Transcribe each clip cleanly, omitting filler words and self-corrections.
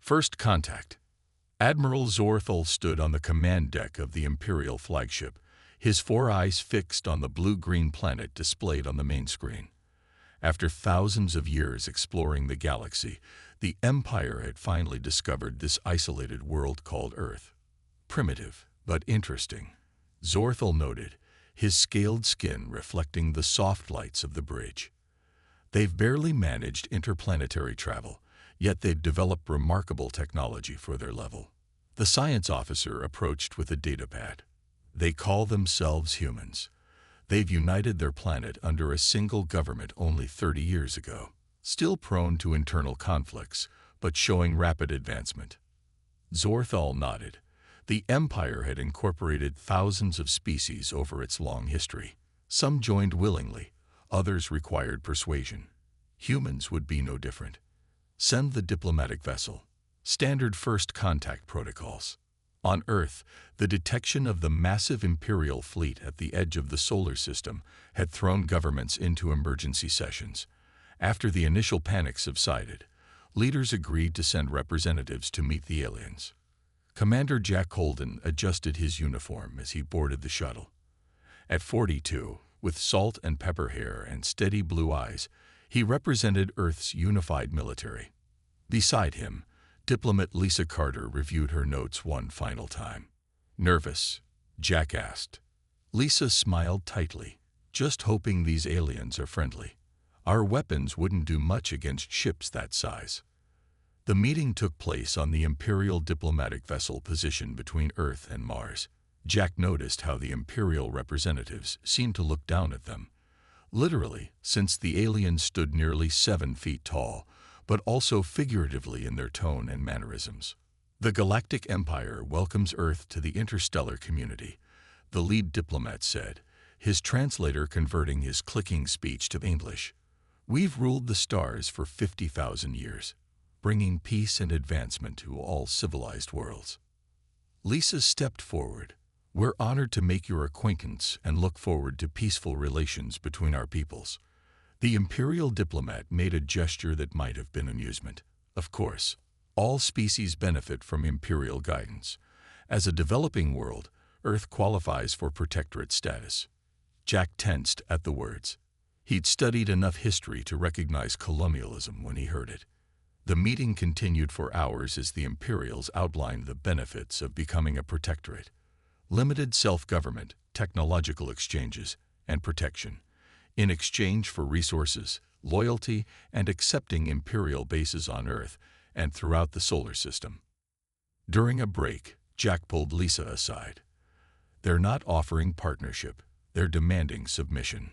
First contact. Admiral Zorthal stood on the command deck of the Imperial flagship, his four eyes fixed on the blue-green planet displayed on the main screen. After thousands of years exploring the galaxy, the Empire had finally discovered this isolated world called Earth. Primitive, but interesting, Zorthal noted, his scaled skin reflecting the soft lights of the bridge. They've barely managed interplanetary travel, yet they've developed remarkable technology for their level. The science officer approached with a datapad. They call themselves humans. They've united their planet under a single government only 30 years ago, still prone to internal conflicts, but showing rapid advancement. Zorthal nodded. The Empire had incorporated thousands of species over its long history. Some joined willingly, others required persuasion. Humans would be no different. Send the diplomatic vessel. Standard first contact protocols. On Earth, the detection of the massive Imperial fleet at the edge of the solar system had thrown governments into emergency sessions. After the initial panic subsided, leaders agreed to send representatives to meet the aliens. Commander Jack Holden adjusted his uniform as he boarded the shuttle. At 42, with salt and pepper hair and steady blue eyes, he represented Earth's unified military. Beside him, diplomat Lisa Carter reviewed her notes one final time. Nervous? Jack asked. Lisa smiled tightly, just hoping these aliens are friendly. Our weapons wouldn't do much against ships that size. The meeting took place on the Imperial diplomatic vessel positioned between Earth and Mars. Jack noticed how the Imperial representatives seemed to look down at them. Literally, since the aliens stood nearly 7 feet tall, but also figuratively in their tone and mannerisms. The Galactic Empire welcomes Earth to the interstellar community, the lead diplomat said, his translator converting his clicking speech to English. We've ruled the stars for 50,000 years, bringing peace and advancement to all civilized worlds. Lisa stepped forward. We're honored to make your acquaintance and look forward to peaceful relations between our peoples. The Imperial diplomat made a gesture that might have been amusement. Of course, all species benefit from Imperial guidance. As a developing world, Earth qualifies for protectorate status. Jack tensed at the words. He'd studied enough history to recognize colonialism when he heard it. The meeting continued for hours as the Imperials outlined the benefits of becoming a protectorate. Limited self-government, technological exchanges, and protection. In exchange for resources, loyalty, and accepting Imperial bases on Earth and throughout the solar system. During a break, Jack pulled Lisa aside. They're not offering partnership, they're demanding submission.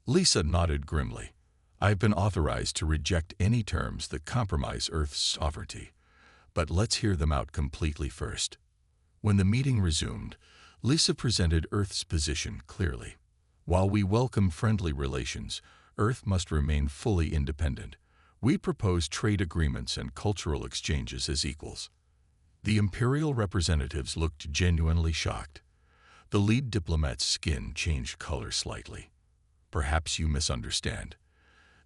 Lisa nodded grimly. I've been authorized to reject any terms that compromise Earth's sovereignty, but let's hear them out completely first. When the meeting resumed, Lisa presented Earth's position clearly. While we welcome friendly relations, Earth must remain fully independent. We propose trade agreements and cultural exchanges as equals. The Imperial representatives looked genuinely shocked. The lead diplomat's skin changed color slightly. Perhaps you misunderstand.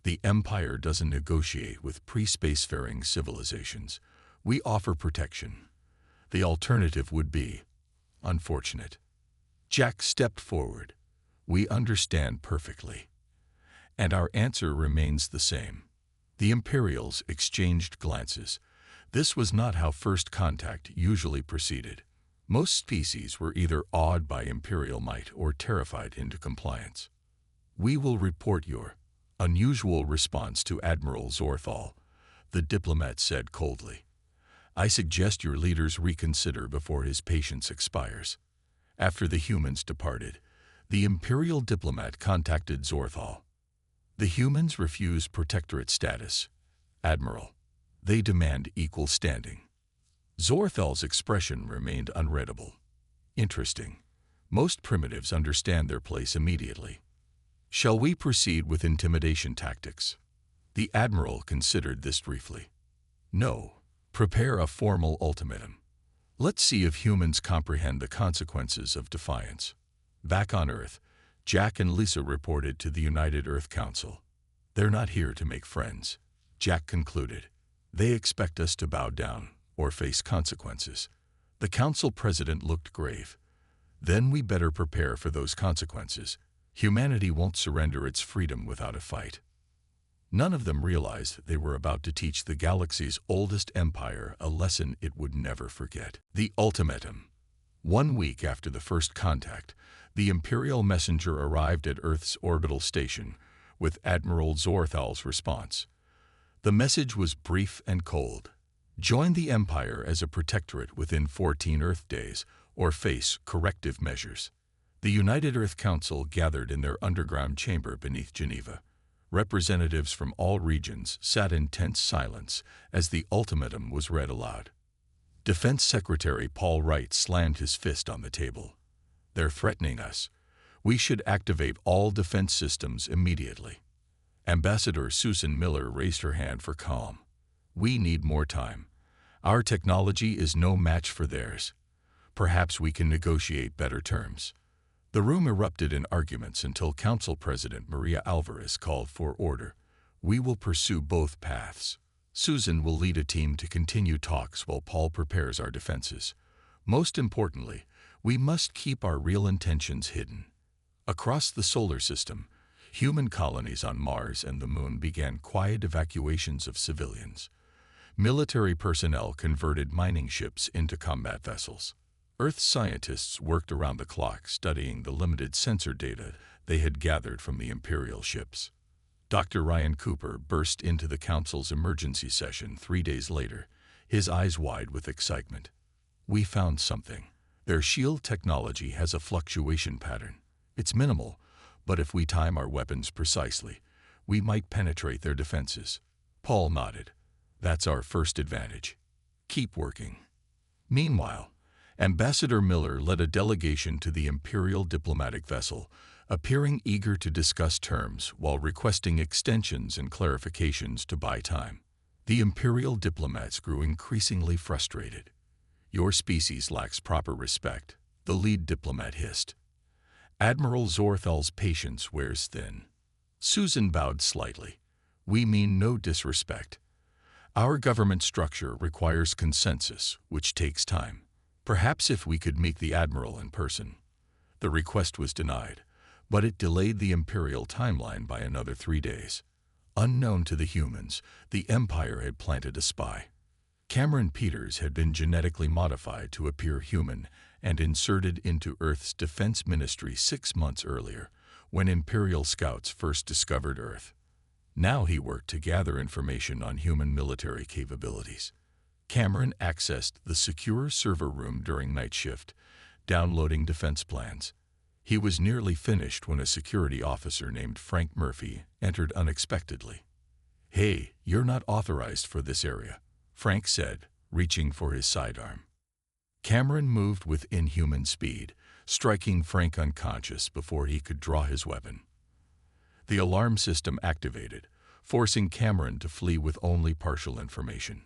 The Empire doesn't negotiate with pre-spacefaring civilizations. We offer protection. The alternative would be unfortunate. Jack stepped forward. We understand perfectly. And our answer remains the same. The Imperials exchanged glances. This was not how first contact usually proceeded. Most species were either awed by Imperial might or terrified into compliance. We will report your unusual response to Admiral Zorthal, the diplomat said coldly. I suggest your leaders reconsider before his patience expires. After the humans departed, the Imperial diplomat contacted Zorthal. The humans refuse protectorate status. Admiral, they demand equal standing. Zorthal's expression remained unreadable. Interesting. Most primitives understand their place immediately. Shall we proceed with intimidation tactics? The Admiral considered this briefly. No. Prepare a formal ultimatum. Let's see if humans comprehend the consequences of defiance. Back on Earth, Jack and Lisa reported to the United Earth Council. They're not here to make friends, Jack concluded. They expect us to bow down, or face consequences. The council president looked grave. Then we better prepare for those consequences. Humanity won't surrender its freedom without a fight. None of them realized they were about to teach the galaxy's oldest empire a lesson it would never forget. The ultimatum. 1 week after the first contact, the Imperial messenger arrived at Earth's orbital station with Admiral Zorthal's response. The message was brief and cold. Join the Empire as a protectorate within 14 Earth days, or face corrective measures. The United Earth Council gathered in their underground chamber beneath Geneva. Representatives from all regions sat in tense silence as the ultimatum was read aloud. Defense Secretary Paul Wright slammed his fist on the table. They're threatening us. We should activate all defense systems immediately. Ambassador Susan Miller raised her hand for calm. We need more time. Our technology is no match for theirs. Perhaps we can negotiate better terms. The room erupted in arguments until Council President Maria Alvarez called for order. We will pursue both paths. Susan will lead a team to continue talks while Paul prepares our defenses. Most importantly, we must keep our real intentions hidden. Across the solar system, human colonies on Mars and the Moon began quiet evacuations of civilians. Military personnel converted mining ships into combat vessels. Earth scientists worked around the clock studying the limited sensor data they had gathered from the Imperial ships. Dr. Ryan Cooper burst into the Council's emergency session 3 days later, his eyes wide with excitement. We found something. Their shield technology has a fluctuation pattern. It's minimal, but if we time our weapons precisely, we might penetrate their defenses. Paul nodded. That's our first advantage. Keep working. Meanwhile, Ambassador Miller led a delegation to the Imperial diplomatic vessel, appearing eager to discuss terms while requesting extensions and clarifications to buy time. The Imperial diplomats grew increasingly frustrated. Your species lacks proper respect, the lead diplomat hissed. Admiral Zorthal's patience wears thin. Susan bowed slightly. We mean no disrespect. Our government structure requires consensus, which takes time. Perhaps if we could meet the Admiral in person. The request was denied, but it delayed the Imperial timeline by another 3 days. Unknown to the humans, the Empire had planted a spy. Cameron Peters had been genetically modified to appear human and inserted into Earth's Defense Ministry 6 months earlier, when Imperial scouts first discovered Earth. Now he worked to gather information on human military capabilities. Cameron accessed the secure server room during night shift, downloading defense plans. He was nearly finished when a security officer named Frank Murphy entered unexpectedly. Hey, you're not authorized for this area, Frank said, reaching for his sidearm. Cameron moved with inhuman speed, striking Frank unconscious before he could draw his weapon. The alarm system activated, forcing Cameron to flee with only partial information.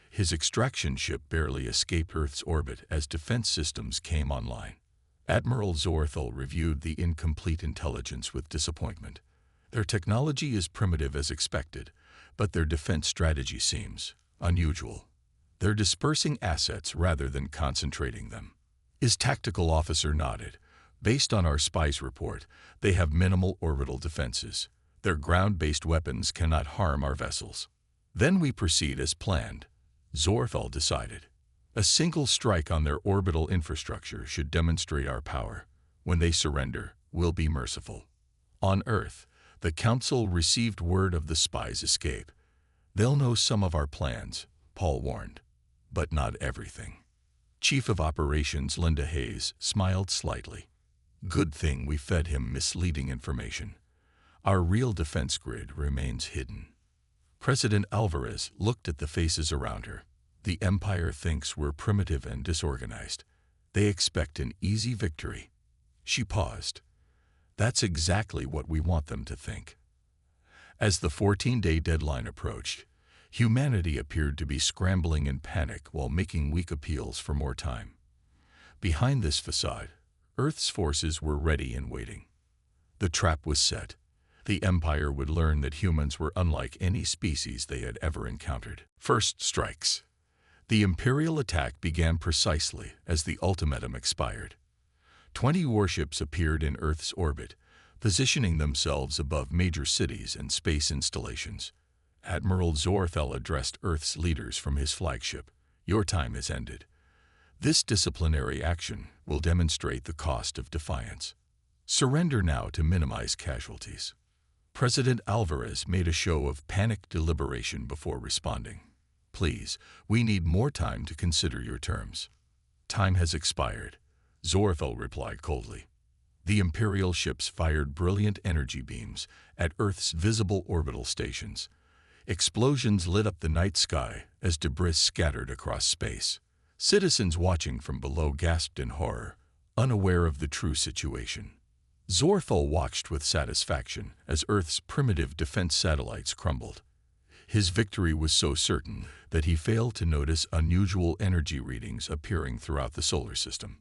His extraction ship barely escaped Earth's orbit as defense systems came online. Admiral Zorthal reviewed the incomplete intelligence with disappointment. Their technology is primitive as expected, but their defense strategy seems unusual. They're dispersing assets rather than concentrating them. His tactical officer nodded. Based on our spies report, they have minimal orbital defenses. Their ground-based weapons cannot harm our vessels. Then we proceed as planned. Zorthal decided. A single strike on their orbital infrastructure should demonstrate our power. When they surrender, we'll be merciful. On Earth, the Council received word of the spies' escape. They'll know some of our plans, Paul warned, but not everything. Chief of Operations Linda Hayes smiled slightly. Good thing we fed him misleading information. Our real defense grid remains hidden. President Alvarez looked at the faces around her. The Empire thinks we're primitive and disorganized. They expect an easy victory. She paused. That's exactly what we want them to think. As the 14-day deadline approached, humanity appeared to be scrambling in panic while making weak appeals for more time. Behind this facade, Earth's forces were ready and waiting. The trap was set. The Empire would learn that humans were unlike any species they had ever encountered. First strikes. The Imperial attack began precisely as the ultimatum expired. 20 warships appeared in Earth's orbit, positioning themselves above major cities and space installations. Admiral Zorthel addressed Earth's leaders from his flagship. Your time has ended. This disciplinary action will demonstrate the cost of defiance. Surrender now to minimize casualties. President Alvarez made a show of panicked deliberation before responding. Please, we need more time to consider your terms. Time has expired, Zorthel replied coldly. The Imperial ships fired brilliant energy beams at Earth's visible orbital stations. Explosions lit up the night sky as debris scattered across space. Citizens watching from below gasped in horror, unaware of the true situation. Zorthel watched with satisfaction as Earth's primitive defense satellites crumbled. His victory was so certain that he failed to notice unusual energy readings appearing throughout the solar system.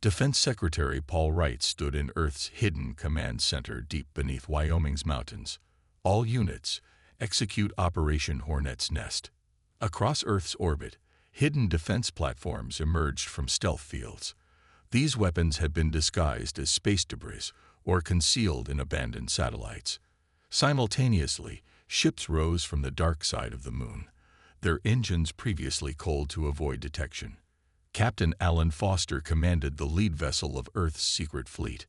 Defense Secretary Paul Wright stood in Earth's hidden command center deep beneath Wyoming's mountains. All units, execute Operation Hornet's Nest. Across Earth's orbit, hidden defense platforms emerged from stealth fields. These weapons had been disguised as space debris or concealed in abandoned satellites. Simultaneously, ships rose from the dark side of the moon, their engines previously cold to avoid detection. Captain Alan Foster commanded the lead vessel of Earth's secret fleet.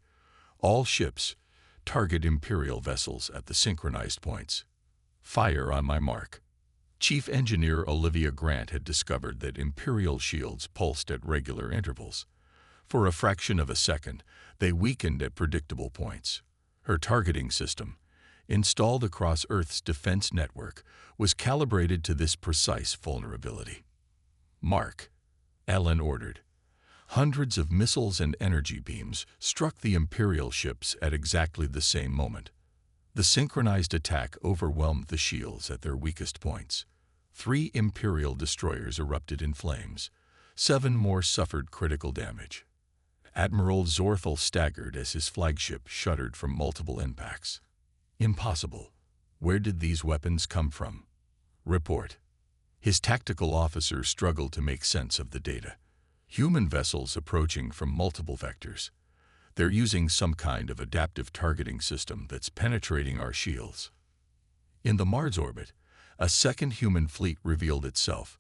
All ships target Imperial vessels at the synchronized points. Fire on my mark. Chief Engineer Olivia Grant had discovered that Imperial shields pulsed at regular intervals. For a fraction of a second, they weakened at predictable points. Her targeting system, installed across Earth's defense network, was calibrated to this precise vulnerability. Mark, Ellen ordered. Hundreds of missiles and energy beams struck the Imperial ships at exactly the same moment. The synchronized attack overwhelmed the shields at their weakest points. 3 Imperial destroyers erupted in flames. 7 more suffered critical damage. Admiral Zorthel staggered as his flagship shuddered from multiple impacts. Impossible. Where did these weapons come from? Report. His tactical officer struggled to make sense of the data. Human vessels approaching from multiple vectors. They're using some kind of adaptive targeting system that's penetrating our shields. In the Mars orbit, a second human fleet revealed itself.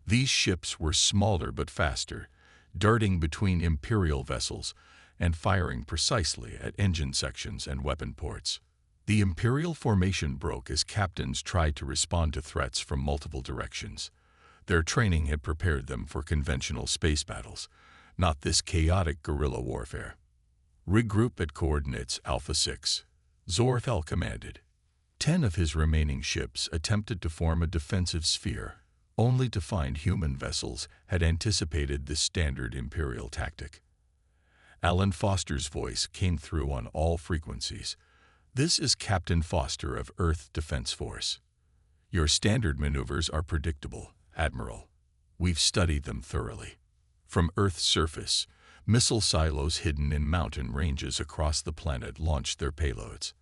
These ships were smaller but faster, darting between Imperial vessels and firing precisely at engine sections and weapon ports. The Imperial formation broke as captains tried to respond to threats from multiple directions. Their training had prepared them for conventional space battles, not this chaotic guerrilla warfare. Regroup at coordinates Alpha 6, Zorthel commanded. 10 of his remaining ships attempted to form a defensive sphere, only to find human vessels had anticipated this standard Imperial tactic. Alan Foster's voice came through on all frequencies. This is Captain Foster of Earth Defense Force. Your standard maneuvers are predictable, Admiral. We've studied them thoroughly. From Earth's surface, missile silos hidden in mountain ranges across the planet launched their payloads.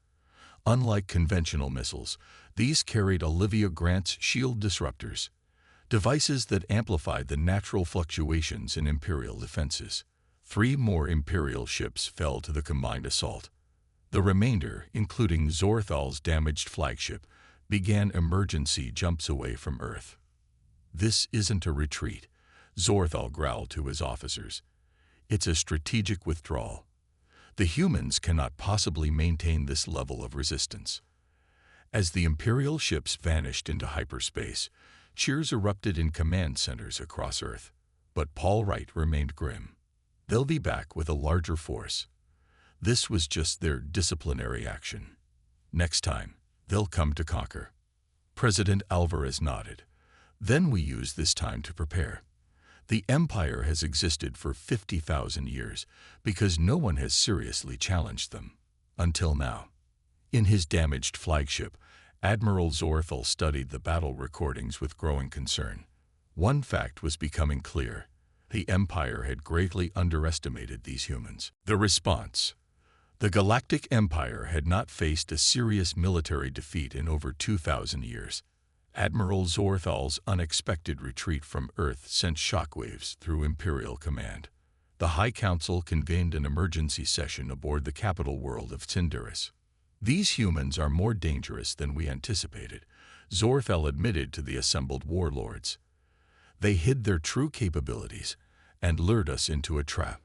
Unlike conventional missiles, these carried Olivia Grant's shield disruptors, devices that amplified the natural fluctuations in Imperial defenses. 3 more Imperial ships fell to the combined assault. The remainder, including Zorthel's damaged flagship, began emergency jumps away from Earth. This isn't a retreat, Zorthel growled to his officers. It's a strategic withdrawal. The humans cannot possibly maintain this level of resistance. As the Imperial ships vanished into hyperspace, cheers erupted in command centers across Earth. But Paul Wright remained grim. They'll be back with a larger force. This was just their disciplinary action. Next time, they'll come to conquer. President Alvarez nodded. Then we use this time to prepare. The Empire has existed for 50,000 years because no one has seriously challenged them. Until now. In his damaged flagship, Admiral Zorthel studied the battle recordings with growing concern. One fact was becoming clear. The Empire had greatly underestimated these humans. The response. The Galactic Empire had not faced a serious military defeat in over 2,000 years. Admiral Zorthal's unexpected retreat from Earth sent shockwaves through Imperial Command. The High Council convened an emergency session aboard the capital world of Tyndaris. "These humans are more dangerous than we anticipated," Zorthal admitted to the assembled warlords. "They hid their true capabilities and lured us into a trap."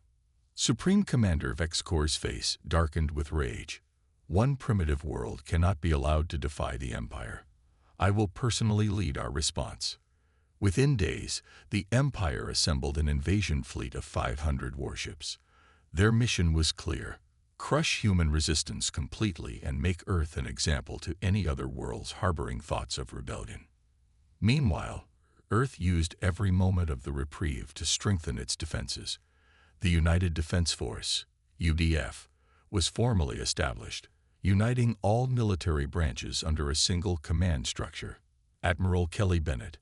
Supreme Commander Vexcor's face darkened with rage. "One primitive world cannot be allowed to defy the Empire. I will personally lead our response." Within days, the Empire assembled an invasion fleet of 500 warships. Their mission was clear: crush human resistance completely and make Earth an example to any other worlds harboring thoughts of rebellion. Meanwhile, Earth used every moment of the reprieve to strengthen its defenses. The United Defense Force, UDF, was formally established, uniting all military branches under a single command structure. Admiral Kelly Bennett,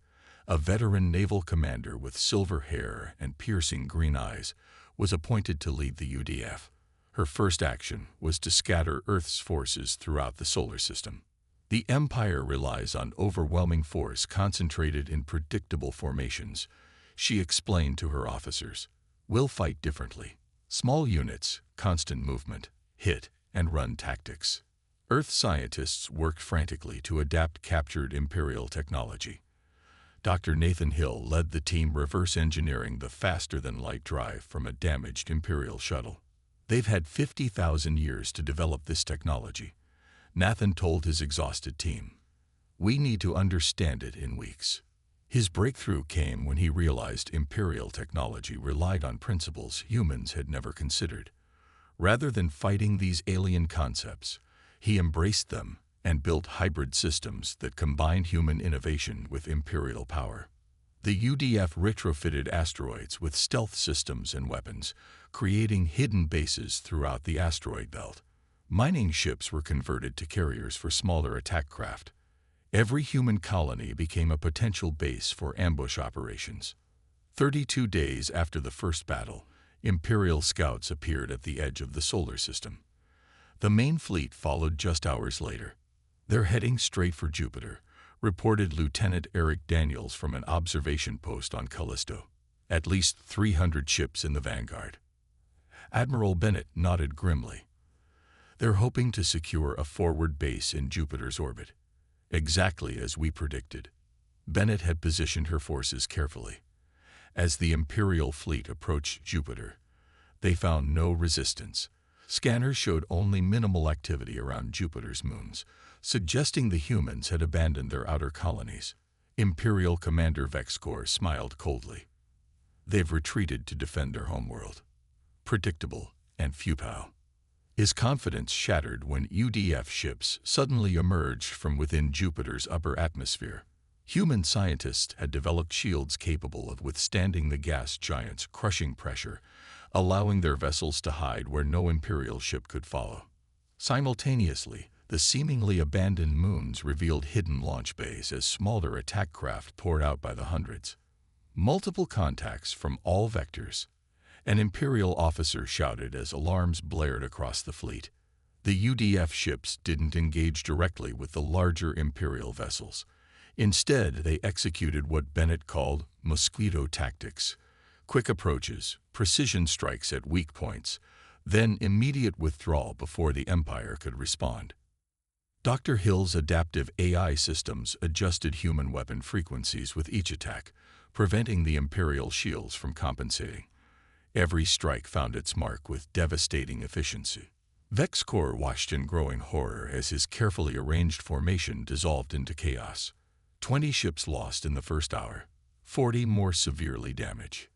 a veteran naval commander with silver hair and piercing green eyes, was appointed to lead the UDF. Her first action was to scatter Earth's forces throughout the solar system. "The Empire relies on overwhelming force concentrated in predictable formations," she explained to her officers. "We'll fight differently. Small units, constant movement, hit and run tactics." Earth scientists worked frantically to adapt captured Imperial technology. Dr. Nathan Hill led the team reverse engineering the faster-than-light drive from a damaged Imperial shuttle. "They've had 50,000 years to develop this technology," Nathan told his exhausted team. "We need to understand it in weeks." His breakthrough came when he realized Imperial technology relied on principles humans had never considered. Rather than fighting these alien concepts, he embraced them and built hybrid systems that combined human innovation with Imperial power. The UDF retrofitted asteroids with stealth systems and weapons, creating hidden bases throughout the asteroid belt. Mining ships were converted to carriers for smaller attack craft. Every human colony became a potential base for ambush operations. 32 days after the first battle, Imperial scouts appeared at the edge of the solar system. The main fleet followed just hours later. "They're heading straight for Jupiter," reported Lieutenant Eric Daniels from an observation post on Callisto. "At least 300 ships in the vanguard." Admiral Bennett nodded grimly. "They're hoping to secure a forward base in Jupiter's orbit." Exactly as we predicted. Bennett had positioned her forces carefully. As the Imperial fleet approached Jupiter, they found no resistance. Scanners showed only minimal activity around Jupiter's moons, suggesting the humans had abandoned their outer colonies. Imperial Commander Vexcor smiled coldly. "They've retreated to defend their homeworld." Predictable and futile. His confidence shattered when UDF ships suddenly emerged from within Jupiter's upper atmosphere. Human scientists had developed shields capable of withstanding the gas giant's crushing pressure, allowing their vessels to hide where no Imperial ship could follow. Simultaneously, the seemingly abandoned moons revealed hidden launch bays as smaller attack craft poured out by the hundreds. Multiple contacts from all vectors. An Imperial officer shouted as alarms blared across the fleet. The UDF ships didn't engage directly with the larger Imperial vessels. Instead, they executed what Bennett called mosquito tactics: quick approaches, precision strikes at weak points, then immediate withdrawal before the Empire could respond. Dr. Hill's adaptive AI systems adjusted human weapon frequencies with each attack, preventing the Imperial shields from compensating. Every strike found its mark with devastating efficiency. Vexcor watched in growing horror as his carefully arranged formation dissolved into chaos. 20 ships lost in the first hour, 40 more severely damaged.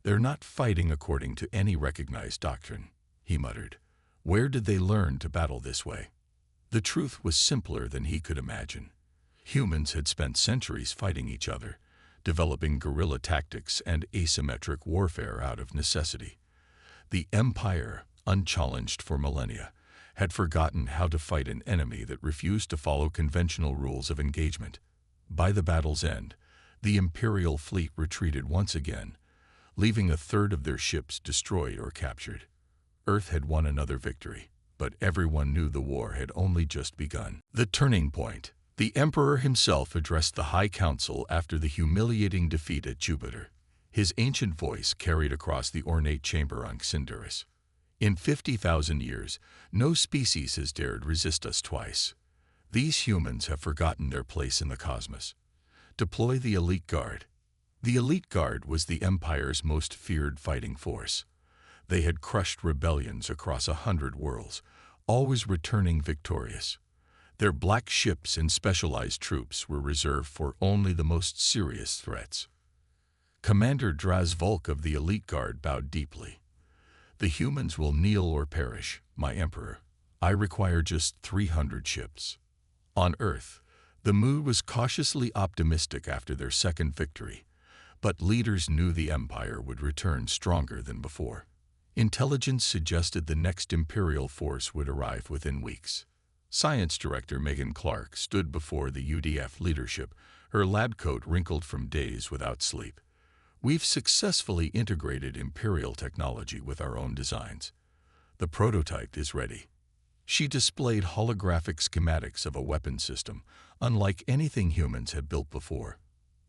"They're not fighting according to any recognized doctrine," he muttered. "Where did they learn to battle this way?" The truth was simpler than he could imagine. Humans had spent centuries fighting each other, developing guerrilla tactics and asymmetric warfare out of necessity. The Empire, unchallenged for millennia, had forgotten how to fight an enemy that refused to follow conventional rules of engagement. By the battle's end, the Imperial fleet retreated once again, leaving a third of their ships destroyed or captured. Earth had won another victory, but everyone knew the war had only just begun. The turning point, The Emperor himself addressed the High Council after the humiliating defeat at Jupiter. His ancient voice carried across the ornate chamber on Xinduris. In 50,000 years, no species has dared resist us twice. These humans have forgotten their place in the cosmos. Deploy the Elite Guard. The Elite Guard was the Empire's most feared fighting force. They had crushed rebellions across 100 worlds, always returning victorious. Their black ships and specialized troops were reserved for only the most serious threats. Commander Draz Volk of the Elite Guard bowed deeply. The humans will kneel or perish, my Emperor. I require just 300 ships. On Earth, the mood was cautiously optimistic after their second victory, but leaders knew the Empire would return stronger than before. Intelligence suggested the next Imperial force would arrive within weeks. Science Director Megan Clark stood before the UDF leadership, her lab coat wrinkled from days without sleep. We've successfully integrated Imperial technology with our own designs. The prototype is ready. She displayed holographic schematics of a weapon system, unlike anything humans had built before.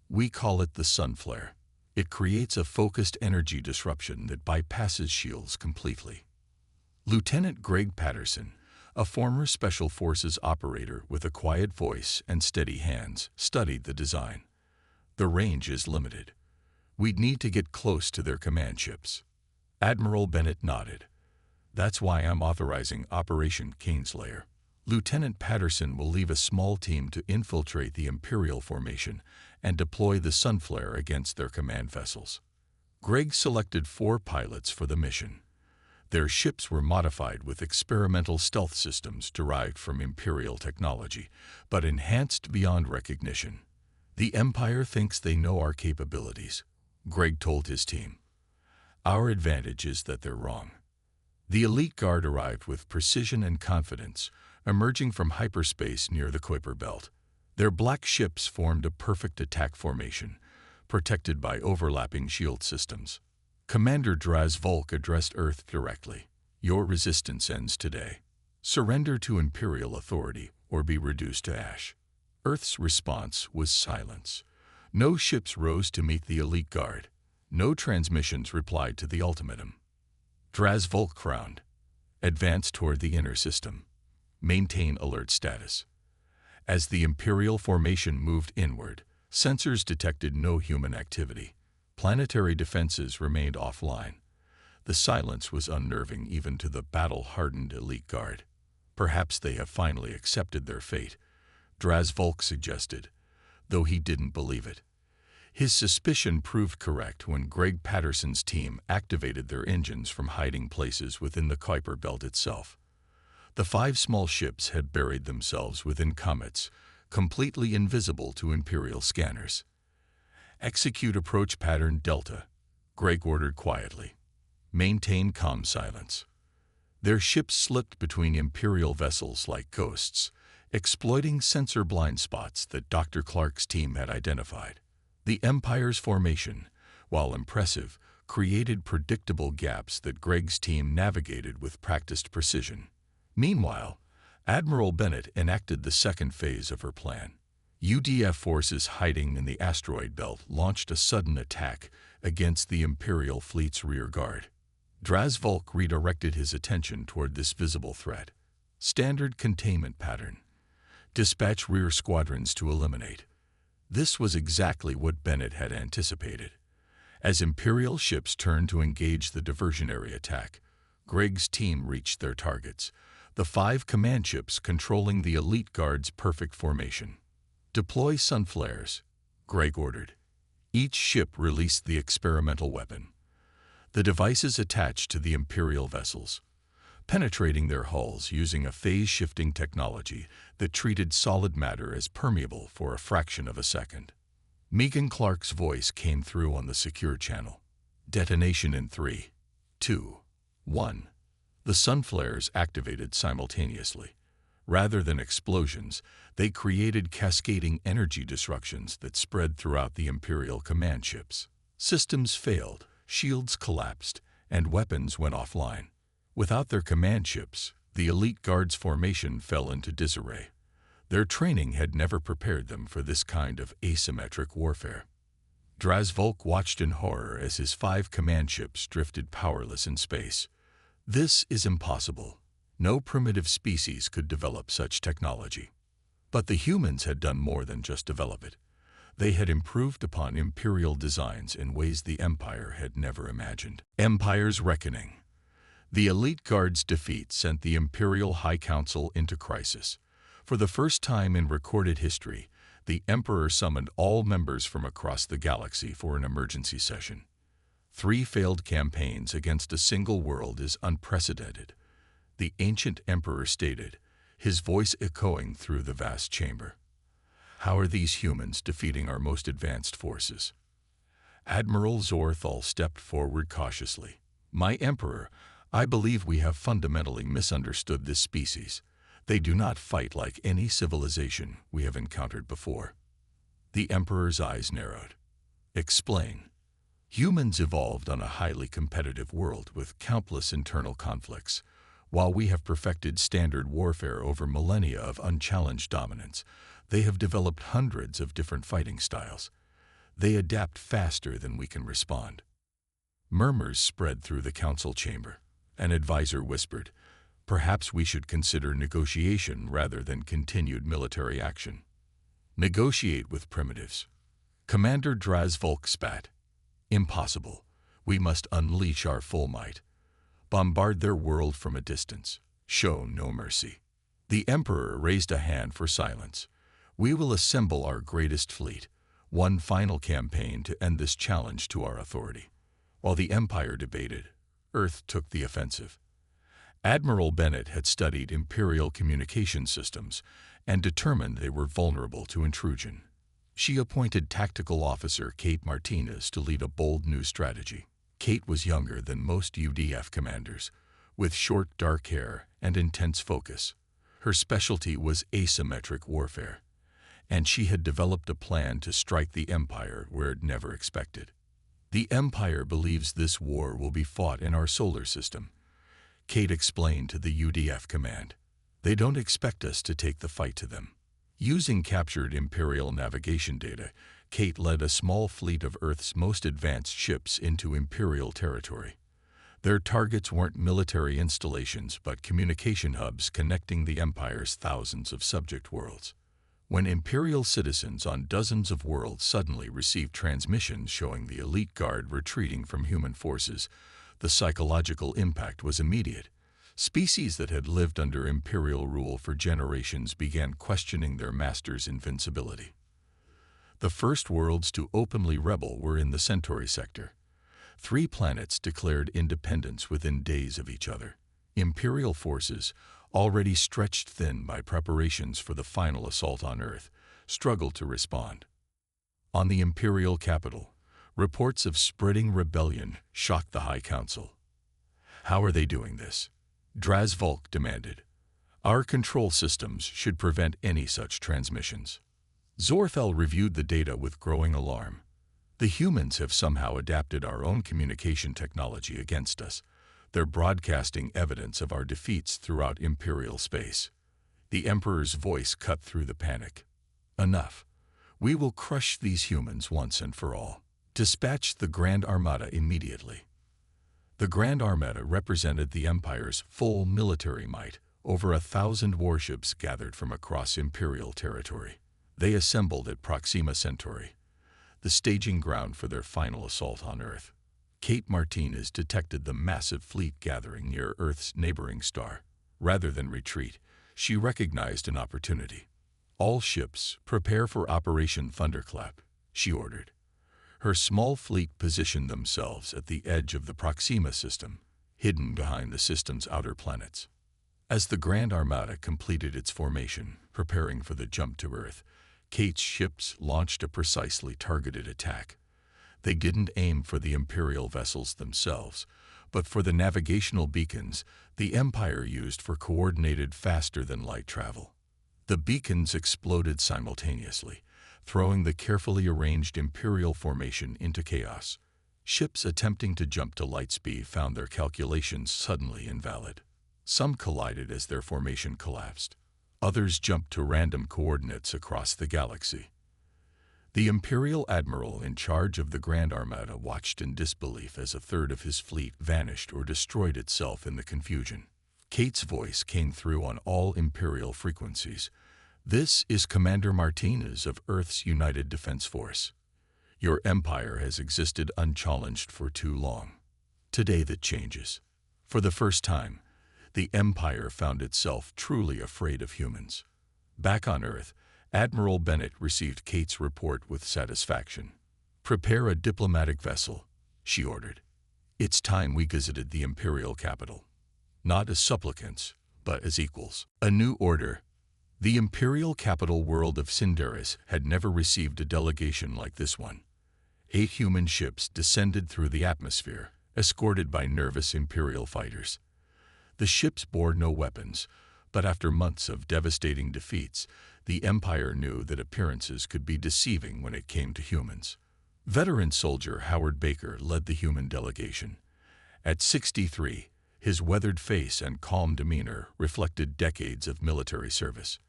We call it the Sunflare. It creates a focused energy disruption that bypasses shields completely. Lieutenant Greg Patterson, a former Special Forces operator with a quiet voice and steady hands, studied the design. The range is limited. We'd need to get close to their command ships. Admiral Bennett nodded. That's why I'm authorizing Operation Kingslayer. Lieutenant Patterson will leave a small team to infiltrate the Imperial formation and deploy the Sunflare against their command vessels. Greg selected 4 pilots for the mission. Their ships were modified with experimental stealth systems derived from Imperial technology, but enhanced beyond recognition. The Empire thinks they know our capabilities, Greg told his team. Our advantage is that they're wrong. The Elite Guard arrived with precision and confidence, emerging from hyperspace near the Kuiper Belt. Their black ships formed a perfect attack formation, protected by overlapping shield systems. Commander Draz Volk addressed Earth directly. Your resistance ends today. Surrender to Imperial authority or be reduced to ash. Earth's response was silence. No ships rose to meet the Elite Guard. No transmissions replied to the ultimatum. Draz Volk frowned. Advance toward the inner system. Maintain alert status. As the Imperial formation moved inward, sensors detected no human activity. Planetary defenses remained offline. The silence was unnerving even to the battle-hardened Elite Guard. Perhaps they have finally accepted their fate, Draz Volk suggested, though he didn't believe it. His suspicion proved correct when Greg Patterson's team activated their engines from hiding places within the Kuiper Belt itself. The 5 small ships had buried themselves within comets, completely invisible to Imperial scanners. Execute approach pattern Delta, Greg ordered quietly. Maintain calm silence. Their ships slipped between Imperial vessels like ghosts, exploiting sensor blind spots that Dr. Clark's team had identified. The Empire's formation, while impressive, created predictable gaps that Greg's team navigated with practiced precision. Meanwhile, Admiral Bennett enacted the second phase of her plan. UDF forces hiding in the asteroid belt launched a sudden attack against the Imperial fleet's rear guard. Draz Volk redirected his attention toward this visible threat. Standard containment pattern. Dispatch rear squadrons to eliminate. This was exactly what Bennett had anticipated. As Imperial ships turned to engage the diversionary attack, Greg's team reached their targets, the 5 command ships controlling the Elite Guard's perfect formation. Deploy Sunflares, Greg ordered. Each ship released the experimental weapon. The devices attached to the Imperial vessels, penetrating their hulls using a phase-shifting technology that treated solid matter as permeable for a fraction of a second. Megan Clark's voice came through on the secure channel. Detonation in 3, 2, 1. The Sunflares activated simultaneously. Rather than explosions, they created cascading energy disruptions that spread throughout the Imperial command ships. Systems failed, shields collapsed, and weapons went offline. Without their command ships, the Elite Guard's formation fell into disarray. Their training had never prepared them for this kind of asymmetric warfare. Drazvolk watched in horror as his 5 command ships drifted powerless in space. This is impossible. No primitive species could develop such technology. But the humans had done more than just develop it. They had improved upon Imperial designs in ways the Empire had never imagined. Empire's Reckoning. The Elite Guard's defeat sent the Imperial High Council into crisis. For the first time in recorded history, the Emperor summoned all members from across the galaxy for an emergency session. 3 failed campaigns against a single world is unprecedented, the ancient Emperor stated, his voice echoing through the vast chamber. How are these humans defeating our most advanced forces? Admiral Zorthal stepped forward cautiously. My Emperor, I believe we have fundamentally misunderstood this species. They do not fight like any civilization we have encountered before. The Emperor's eyes narrowed. Explain. Humans evolved on a highly competitive world with countless internal conflicts. While we have perfected standard warfare over millennia of unchallenged dominance, they have developed hundreds of different fighting styles. They adapt faster than we can respond. Murmurs spread through the council chamber. An advisor whispered, perhaps we should consider negotiation rather than continued military action. Negotiate with primitives. Commander Drazvolk spat. Impossible. We must unleash our full might. Bombard their world from a distance. Show no mercy. The Emperor raised a hand for silence. We will assemble our greatest fleet, one final campaign to end this challenge to our authority. While the Empire debated, Earth took the offensive. Admiral Bennett had studied Imperial communication systems and determined they were vulnerable to intrusion. She appointed Tactical Officer Kate Martinez to lead a bold new strategy. Kate was younger than most UDF commanders, with short dark hair and intense focus. Her specialty was asymmetric warfare, and she had developed a plan to strike the Empire where it never expected. The Empire believes this war will be fought in our solar system, Kate explained to the UDF command. They don't expect us to take the fight to them. Using captured Imperial navigation data, Kate led a small fleet of Earth's most advanced ships into Imperial territory. Their targets weren't military installations but communication hubs connecting the Empire's thousands of subject worlds. When Imperial citizens on dozens of worlds suddenly received transmissions showing the Elite Guard retreating from human forces, the psychological impact was immediate. Species that had lived under Imperial rule for generations began questioning their master's invincibility. The first worlds to openly rebel were in the Centauri sector. 3 planets declared independence within days of each other. Imperial forces, already stretched thin by preparations for the final assault on Earth, struggled to respond. On the Imperial capital, reports of spreading rebellion shocked the High Council. How are they doing this? Drazvolk demanded. Our control systems should prevent any such transmissions. Zorthal reviewed the data with growing alarm. The humans have somehow adapted our own communication technology against us. They're broadcasting evidence of our defeats throughout Imperial space. The Emperor's voice cut through the panic. Enough. We will crush these humans once and for all. Dispatch the Grand Armada immediately. The Grand Armada represented the Empire's full military might, over 1,000 warships gathered from across Imperial territory. They assembled at Proxima Centauri, the staging ground for their final assault on Earth. Kate Martinez detected the massive fleet gathering near Earth's neighboring star. Rather than retreat, she recognized an opportunity. All ships, prepare for Operation Thunderclap, she ordered. Her small fleet positioned themselves at the edge of the Proxima system, hidden behind the system's outer planets. As the Grand Armada completed its formation, preparing for the jump to Earth, Kate's ships launched a precisely targeted attack. They didn't aim for the Imperial vessels themselves, but for the navigational beacons the Empire used for coordinated faster-than-light travel. The beacons exploded simultaneously, throwing the carefully arranged Imperial formation into chaos. Ships attempting to jump to light speed found their calculations suddenly invalid. Some collided as their formation collapsed. Others jumped to random coordinates across the galaxy. The Imperial Admiral in charge of the Grand Armada watched in disbelief as a third of his fleet vanished or destroyed itself in the confusion. Kate's voice came through on all Imperial frequencies. "This is Commander Martinez of Earth's United Defense Force. Your empire has existed unchallenged for too long. Today that changes. For the first time, the Empire found itself truly afraid of humans." Back on Earth, Admiral Bennett received Kate's report with satisfaction. "Prepare a diplomatic vessel," she ordered. "It's time we visited the Imperial capital. Not as supplicants, but as equals." A new order. The Imperial capital world of Cinderis had never received a delegation like this one. 8 human ships descended through the atmosphere, escorted by nervous Imperial fighters. The ships bore no weapons, but after months of devastating defeats, the Empire knew that appearances could be deceiving when it came to humans. Veteran soldier Howard Baker led the human delegation. At 63, his weathered face and calm demeanor reflected decades of military service.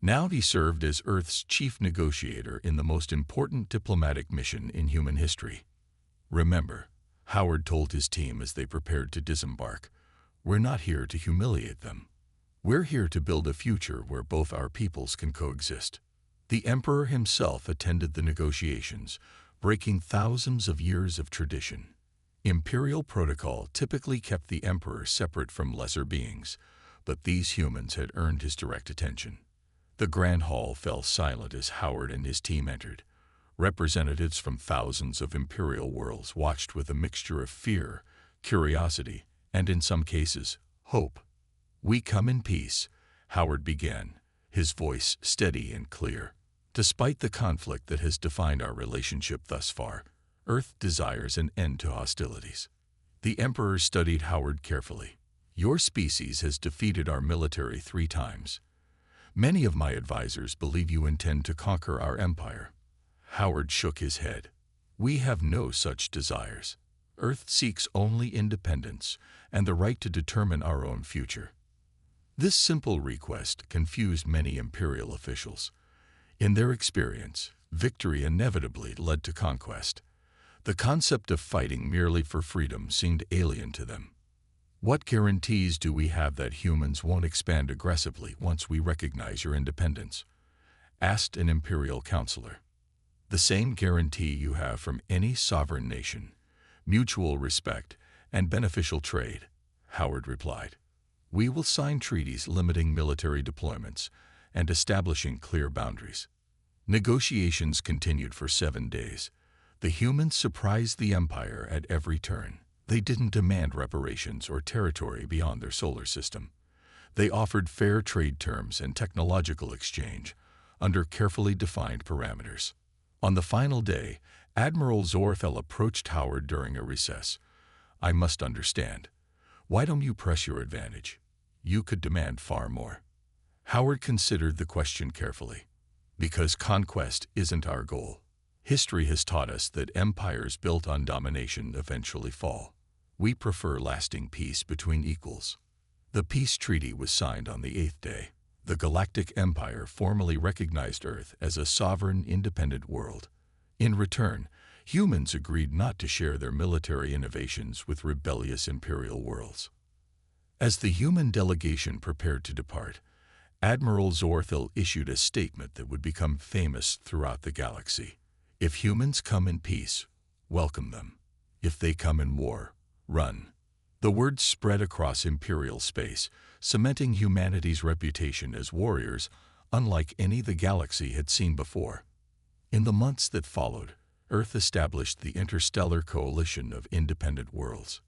Now he served as Earth's chief negotiator in the most important diplomatic mission in human history. "Remember," Howard told his team as they prepared to disembark, "we're not here to humiliate them. We're here to build a future where both our peoples can coexist." The Emperor himself attended the negotiations, breaking thousands of years of tradition. Imperial protocol typically kept the Emperor separate from lesser beings, but these humans had earned his direct attention. The Grand Hall fell silent as Howard and his team entered. Representatives from thousands of Imperial worlds watched with a mixture of fear, curiosity, and in some cases, hope. "We come in peace," Howard began, his voice steady and clear. "Despite the conflict that has defined our relationship thus far, Earth desires an end to hostilities." The Emperor studied Howard carefully. "Your species has defeated our military 3 times. Many of my advisors believe you intend to conquer our empire." Howard shook his head. "We have no such desires. Earth seeks only independence and the right to determine our own future." This simple request confused many Imperial officials. In their experience, victory inevitably led to conquest. The concept of fighting merely for freedom seemed alien to them. "What guarantees do we have that humans won't expand aggressively once we recognize your independence?" asked an Imperial counselor. "The same guarantee you have from any sovereign nation: mutual respect and beneficial trade," Howard replied. "We will sign treaties limiting military deployments and establishing clear boundaries." Negotiations continued for 7 days. The humans surprised the Empire at every turn. They didn't demand reparations or territory beyond their solar system. They offered fair trade terms and technological exchange under carefully defined parameters. On the final day, Admiral Zorthel approached Howard during a recess. "I must understand. Why don't you press your advantage? You could demand far more." Howard considered the question carefully. "Because conquest isn't our goal. History has taught us that empires built on domination eventually fall. We prefer lasting peace between equals." The peace treaty was signed on the 8th day. The Galactic Empire formally recognized Earth as a sovereign, independent world. In return, humans agreed not to share their military innovations with rebellious Imperial worlds. As the human delegation prepared to depart, Admiral Zorthel issued a statement that would become famous throughout the galaxy. "If humans come in peace, welcome them. If they come in war, run." The words spread across Imperial space, cementing humanity's reputation as warriors unlike any the galaxy had seen before. In the months that followed, Earth established the Interstellar Coalition of Independent Worlds.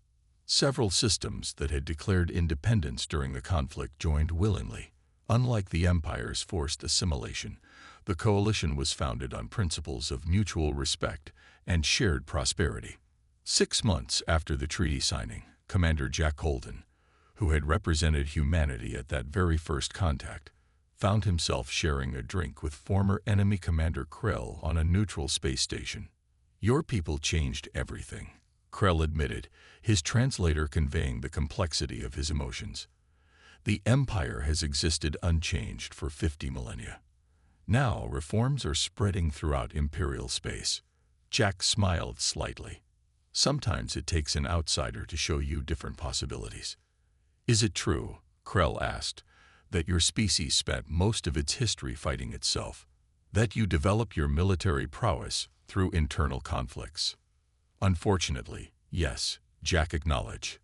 Several systems that had declared independence during the conflict joined willingly. Unlike the Empire's forced assimilation, the coalition was founded on principles of mutual respect and shared prosperity. 6 months after the treaty signing, Commander Jack Holden, who had represented humanity at that very first contact, found himself sharing a drink with former enemy Commander Krell on a neutral space station. "Your people changed everything," Krell admitted, his translator conveying the complexity of his emotions. The Empire has existed unchanged for 50 millennia. Now, reforms are spreading throughout Imperial space. Jack smiled slightly. Sometimes it takes an outsider to show you different possibilities. Is it true, Krell asked, that your species spent most of its history fighting itself? That you developed your military prowess through internal conflicts? Unfortunately, yes, Jack acknowledged.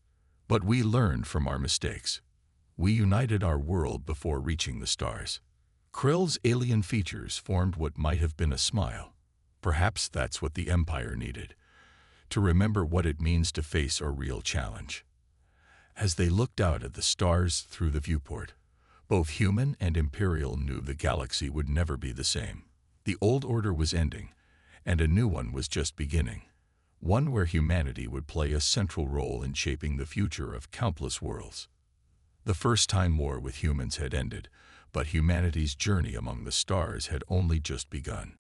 But we learned from our mistakes. We united our world before reaching the stars. Krell's alien features formed what might have been a smile. Perhaps that's what the Empire needed, to remember what it means to face a real challenge. As they looked out at the stars through the viewport, both human and Imperial knew the galaxy would never be the same. The old order was ending, and a new one was just beginning. One where humanity would play a central role in shaping the future of countless worlds. The first Time War with humans had ended, but humanity's journey among the stars had only just begun.